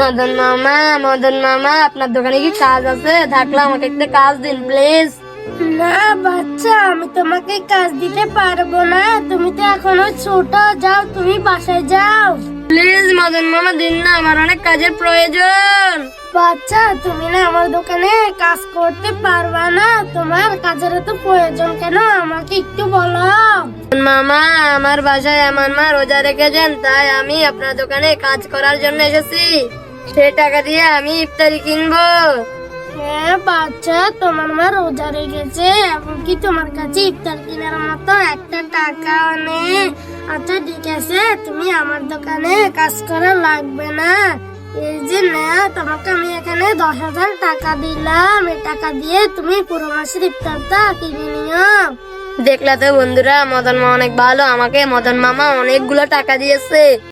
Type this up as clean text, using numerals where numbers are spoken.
মদন মামা, আপনার দোকানে কি কাজ আছে? থাকলে আমাকে একটা কাজ দিন প্লিজ। না বাচ্চা, আমি তোমাকে কাজ দিতে পারবো না, তুমি তো এখনো ছোট। যাও, তুমি বাসায় যাও। প্লিজ মদন মামা দিন না, আমার অনেক কাজের প্রয়োজন। বাচ্চা, তুমি না আমার দোকানে কাজ করতে পারবা না, তোমার কাজের তো প্রয়োজন কেন আমাকে একটু বলো। মামা, আমার বাসায় আমার মা রোজা রেখেছেন, তাই আমি আপনার দোকানে কাজ করার জন্য এসেছি। সে টাকা দিয়ে আমি ইফতারি কিনবো। হ্যাঁ বাচ্চা, তোমার মা রোজা রেখেছে, এমনকি তোমার কাছে ইফতার কেনার মতো একটা টাকা নেই। আচ্ছা ঠিক আছে, তুমি আমার দোকানে কাজ করা লাগবে না। এই যে না, তোমাকে আমি এখানে 10,000 টাকা দিলাম, এই টাকা দিয়ে তুমি পুরো মাসের ইফতারটা কিনে নিও। দেখলা তো বন্ধুরা, মদন মামা অনেক ভালো, আমাকে মদন মামা অনেকগুলো টাকা দিয়েছে।